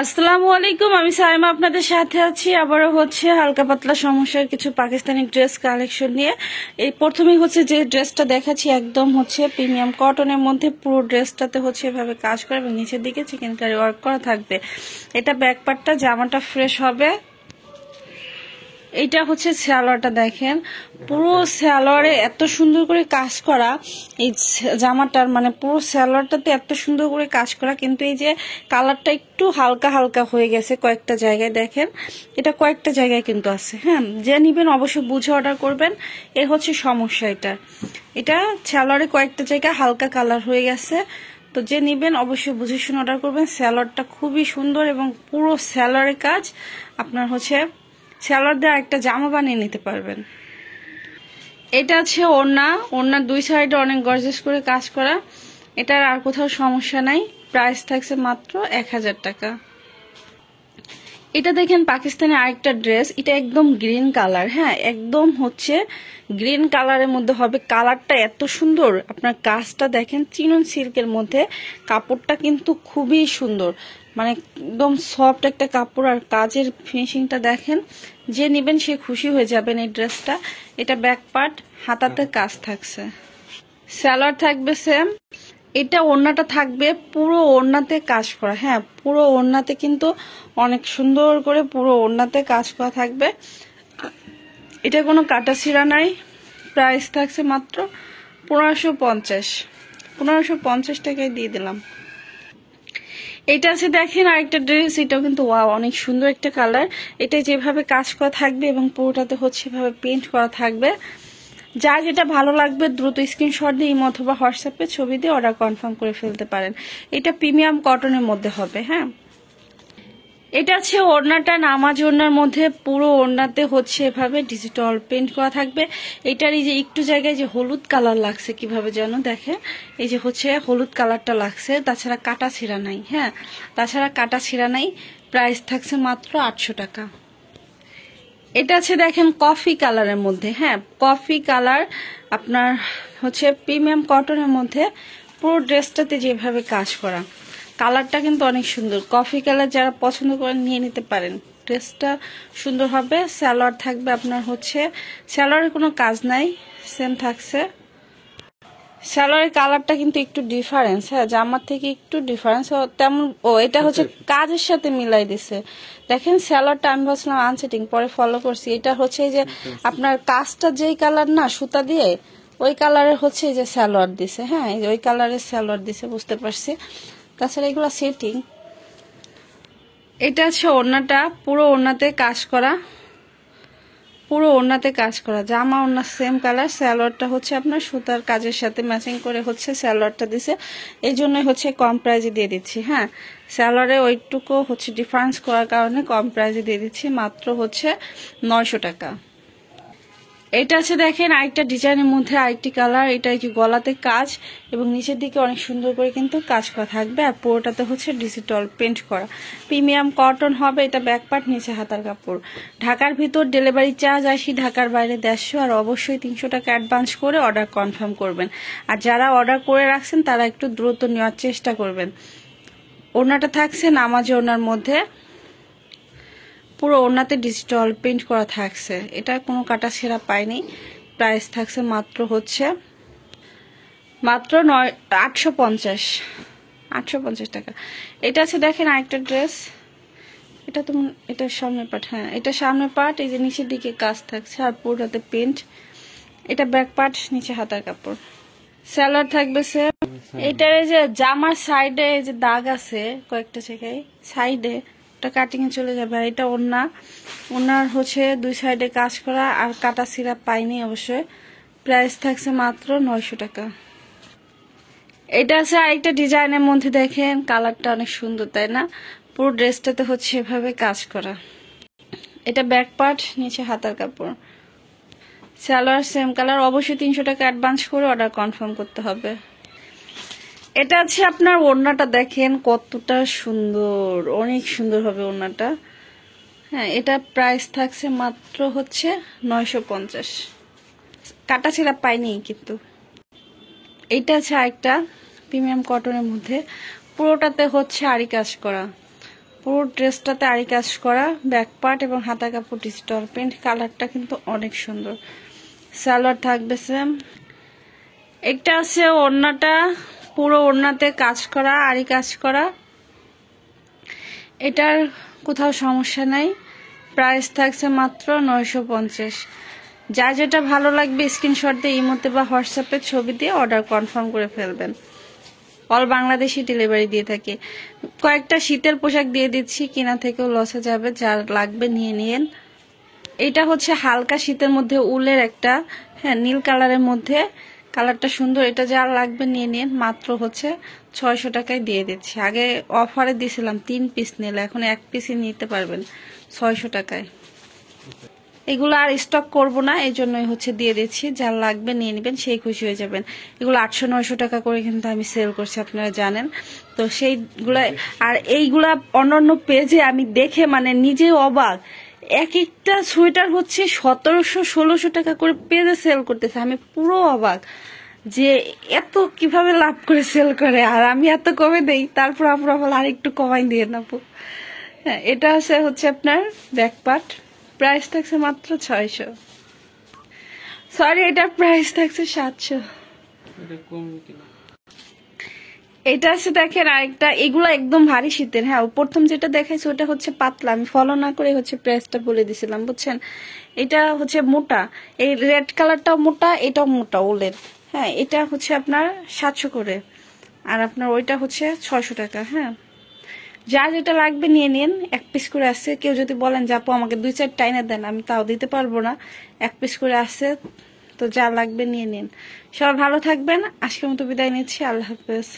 আসসালামু আলাইকুম, আমি সাইমা আপনাদের সাথে আছি। আবারও হচ্ছে হালকা পাতলা সমস্যার কিছু পাকিস্তানি ড্রেস কালেকশন নিয়ে। এই প্রথমেই হচ্ছে যে ড্রেসটা দেখাচ্ছি একদম হচ্ছে প্রিমিয়াম কটনের মধ্যে, পুরো ড্রেসটাতে হচ্ছে এভাবে কাজ করে এবং নিচের দিকে চিকেন কারি ওয়ার্ক করা থাকবে। এটা ব্যাক পার্টটা, জামাটা ফ্রেশ হবে। এইটা হচ্ছে সালোয়ারটা, দেখেন পুরো সালোয়ারে এত সুন্দর করে কাজ করা। এই জামাটার মানে পুরো সালোয়ারটাতে এত সুন্দর করে কাজ করা, কিন্তু এই যে কালারটা একটু হালকা হালকা হয়ে গেছে কয়েকটা জায়গায়, দেখেন এটা কয়েকটা জায়গায় কিন্তু আছে। হ্যাঁ, যে নিবেন অবশ্যই বুঝে অর্ডার করবেন, এ হচ্ছে সমস্যা। এটা সালোয়ারে কয়েকটা জায়গায় হালকা কালার হয়ে গেছে, তো যে নিবেন অবশ্যই বুঝে শুনে অর্ডার করবেন। সালোয়ারটা খুবই সুন্দর এবং পুরো সালোয়ারের কাজ আপনার হচ্ছে সালোয়ার দিয়ে একটা জামা বানিয়ে নিতে পারবেন। এটা আছে ওড়নার দুই সাইডে অনেক গর্জিয়াস করে কাজ করা। এটার আর কোথাও সমস্যা নাই। প্রাইস থাকছে মাত্র 1000 টাকা। এটা দেখেন পাকিস্তানি আরেকটা ড্রেস, এটা একদম গ্রিন কালার। হ্যাঁ, একদম হচ্ছে গ্রিন কালারের মধ্যে হবে। কালারটা এত সুন্দর, আপনার কাজটা দেখেন চিনন সিল্কের মধ্যে, কাপড়টা কিন্তু খুবই সুন্দর, মানে একদম সফট একটা কাপড়। আর কাজের ফিনিশিংটা দেখেন, যে নেবেন সে খুশি হয়ে যাবেন এই ড্রেসটা। এটা ব্যাক পার্ট, হাতাতে কাজ থাকছে, সালোয়ার থাকবে সেম। এটা ওড়নাটা থাকবে পুরো ওড়নাতে কাজ করা। হ্যাঁ, পুরো ওড়নাতে কিন্তু অনেক সুন্দর করে পুরো ওড়নাতে কাজ করা থাকবে। এটা কোনো কাটা ছিঁড়া নাই। প্রাইস থাকছে মাত্র 1550 টাকায় দিয়ে দিলাম। এটা আছে দেখেন আরেকটা ড্রেস, এটাও কিন্তু ওয়াও অনেক সুন্দর একটা কালার। এটা যেভাবে কাজ করা থাকবে এবং পুরোটাতে হচ্ছে এভাবে পেইন্ট করা থাকবে। যার যেটা ভালো লাগবে দ্রুত স্ক্রিনশট দিয়ে ইমো অথবা হোয়াটসঅ্যাপে ছবি দিয়ে অর্ডার কনফার্ম করে ফেলতে পারেন। এটা প্রিমিয়াম কটনের মধ্যে হবে। হ্যাঁ, এটা আছে ওড়নাটা, নামাজ ওড়নার মধ্যে পুরো ওড়নাতে হচ্ছে এভাবে ডিজিটাল প্রিন্ট করা থাকবে। এটার এই যে একটু জায়গায় যে হলুদ কালার লাগছে কিভাবে যেন, দেখে এই যে হচ্ছে হলুদ কালারটা লাগছে, তাছাড়া কাটা ছিঁড়া নাই। হ্যাঁ, তাছাড়া কাটা ছিঁড়া নাই। প্রাইস থাকছে মাত্র 800 টাকা। এটা আছে দেখেন কফি কালারের মধ্যে। হ্যাঁ, কফি কালার আপনার হচ্ছে প্রিমিয়াম কটনের মধ্যে, পুরো ড্রেসটাতে যেভাবে কাজ করা। কালারটা কিন্তু অনেক সুন্দর। কফি কালার যারা পছন্দ করেন নিয়ে নিতে পারেন, ড্রেসটা সুন্দর হবে। সালোয়ার থাকবে আপনার হচ্ছে, সালোয়ারের কোনো কাজ নাই, সেম থাকছে। সালোয়ারের কালারটা কিন্তু একটু ডিফারেন্স। হ্যাঁ, জামার থেকে একটু ডিফারেন্স তেমন। এটা হচ্ছে কাজের সাথে মিলাই দিছে। দেখেন সালোয়ারটা আমি বলছিলাম আনসেটিং, পরে ফলো করছি। এটা হচ্ছে যে আপনার কাজটা যেই কালার না সুতা দিয়ে, ওই কালারের হচ্ছে যে সালোয়ার দিছে। হ্যাঁ, ওই কালারের সালোয়ার দিছে, বুঝতে পারছি। তাছাড়া এগুলো সেটিং। এটা হচ্ছে ওড়নাটা, পুরো ওড়নাতে কাজ করা, পুরো ওড়নাতে কাজ করা। জামা ওড়না সেম কালার। সালোয়ারটা হচ্ছে আপনার সুতার কাজের সাথে ম্যাচিং করে হচ্ছে সালোয়ারটা দিছে, এই জন্যই হচ্ছে কম প্রাইজে দিয়ে দিচ্ছি। হ্যাঁ, সালোয়ারে ওইটুকু হচ্ছে ডিফারেন্স করার কারণে কম প্রাইজে দিয়ে দিচ্ছি, মাত্র হচ্ছে 900 টাকা। এটা আছে দেখেন আরেকটা ডিজাইনের মধ্যে আরেকটি কালার। এটা কি গলাতে কাজ এবং নিচের দিকে অনেক সুন্দর করে কিন্তু কাজ করা থাকবে, আর পুরোটাতে হচ্ছে ডিজিটাল প্রিন্ট করা। প্রিমিয়াম কটন হবে। এটা ব্যাক পার্ট, নিচে হাতার কাপড়। ঢাকার ভিতর ডেলিভারি চার্জ 80, ঢাকার বাইরে 150, আর অবশ্যই 300 টাকা অ্যাডভান্স করে অর্ডার কনফার্ম করবেন। আর যারা অর্ডার করে রাখছেন তারা একটু দ্রুত নেওয়ার চেষ্টা করবেন। ওড়নাটা থাকছে নামাজি ওড়নার মধ্যে, পুরো ওড়নাতে ডিজিটাল প্রিন্ট করা থাকছে। এটা কোনো কাটা ছেঁড়া পায়নি। প্রাইস থাকছে মাত্র হচ্ছে 850 টাকা। এটা আছে দেখেন আরেকটা ড্রেস। এটা সামনে পার্ট। হ্যাঁ, এটা সামনে পার্ট, এই যে নিচের দিকে কাজ থাকছে আর পুরোটাতে প্রিন্ট। এটা ব্যাক পার্ট, নিচে হাতার কাপড়। সালোয়ার থাকবে সেম। এটার এই যে জামার সাইডে এই যে দাগ আছে কয়েকটা জায়গায় সাইডে, ওটা কাটিং এ চলে যাবে। আর এটা ওনার হচ্ছে দুই সাইডে কাজ করা, আর কাটা ছিঁড়া পাইনি অবশ্যই। প্রাইস থাকছে মাত্র 900 টাকা। এটা আছে আরেকটা ডিজাইনের মধ্যে, দেখেন কালারটা অনেক সুন্দর, তাই না? পুরো ড্রেসটাতে হচ্ছে এভাবে কাজ করা। এটা ব্যাক পার্ট, নিচে হাতার কাপড়। Salwar same colour. অবশ্যই 300 টাকা অ্যাডভান্স করে অর্ডার কনফার্ম করতে হবে। এটা আছে আপনার ওড়নাটা, দেখেন কতটা সুন্দর, অনেক সুন্দর হবে ওড়নাটা। হ্যাঁ, এটা প্রাইস থাকছে মাত্র হচ্ছে 950। কাটা ছিঁড়া পাইনি কিন্তু। এইটা আছে আরেকটা প্রিমিয়াম কটনের মধ্যে, পুরোটাতে হচ্ছে আরি কাজ করা, পুরো ড্রেসটাতে আরি কাজ করা, ব্যাক পার্ট এবং হাতা কাপড় ডিজিটাল প্রিন্ট। কালারটা কিন্তু অনেক সুন্দর। সালোয়ার থাকবে সেম। একটা আছে ওড়নাটা, পুরো ওড়নাতে কাজ করা, আরি কাজ করা। এটার কোথাও সমস্যা নাই। প্রাইস থাকছে মাত্র 950। যা যেটা ভালো লাগবে স্ক্রিনশট দিয়ে ইমোতে বা হোয়াটসঅ্যাপে ছবি দিয়ে অর্ডার কনফার্ম করে ফেলবেন। অল বাংলাদেশি ডেলিভারি দিয়ে থাকি। কয়েকটা শীতের পোশাক দিয়ে দিচ্ছি, কিনা থেকেও লসে যাবে, যার লাগবে নিয়ে নিন। এটা হচ্ছে হালকা শীতের মধ্যে উলের একটা, হ্যাঁ, নীল কালারের মধ্যে, কালারটা সুন্দর। এটা যার লাগবে নিয়ে নিন, মাত্র হচ্ছে 600 টাকায় দিয়ে দিচ্ছি। আগে অফারে দিয়েছিলাম 3 পিস নিলে, এখন 1 পিসই নিতে পারবেন 600 টাকায়। এগুলো আর স্টক করব না, এই জন্যই হচ্ছে দিয়ে দিচ্ছি। যার লাগবে নিয়ে নেবেন, সেই খুশি হয়ে যাবেন। এগুলো 800-900 টাকা করে কিন্তু আমি সেল করছি, আপনারা জানেন তো। সেইগুলা আর এইগুলা অন্যান্য পেজে আমি দেখে মানে নিজে অবাক, এক একটা সোয়েটার হচ্ছে 1700-1600 টাকা করে পেজে সেল করতেছে। আমি পুরো অবাক যে এত কিভাবে লাভ করে সেল করে, আর আমি এত কমে দেই, তারপর আপনারা বলে আর একটু কমাই দিয়ে নেবো। হ্যাঁ, এটা হচ্ছে আপনার ব্যাক পার্ট। প্রাইস থাকছে মাত্র 600। সরি, এটার প্রাইস থাকছে 700। এটা আছে দেখেন আরেকটা, এগুলো একদম ভারী শীতের। হ্যাঁ, প্রথম যেটা দেখাইছে ওটা হচ্ছে পাতলা, আমি ফলো না করে হচ্ছে প্রাইসটা বলে দিছিলাম, বুঝছেন। এটা হচ্ছে মোটা, এই রেড কালারটাও মোটা, এটাও মোটা উলের। হ্যাঁ, এটা হচ্ছে আপনার 700 করে, আর আপনার ওইটা হচ্ছে 600 টাকা। হ্যাঁ, যা যেটা লাগবে নিয়ে নিন। 1 পিস করে আছে। কেউ যদি বলেন যে আপু আমাকে 2-4 টাইনে দেন, আমি তাও দিতে পারবো না। 1 পিস করে আছে, তো যা লাগবে নিয়ে নিন। সবাই ভালো থাকবেন। আজকের মতো বিদায় নিচ্ছি। আল্লাহ হাফেজ।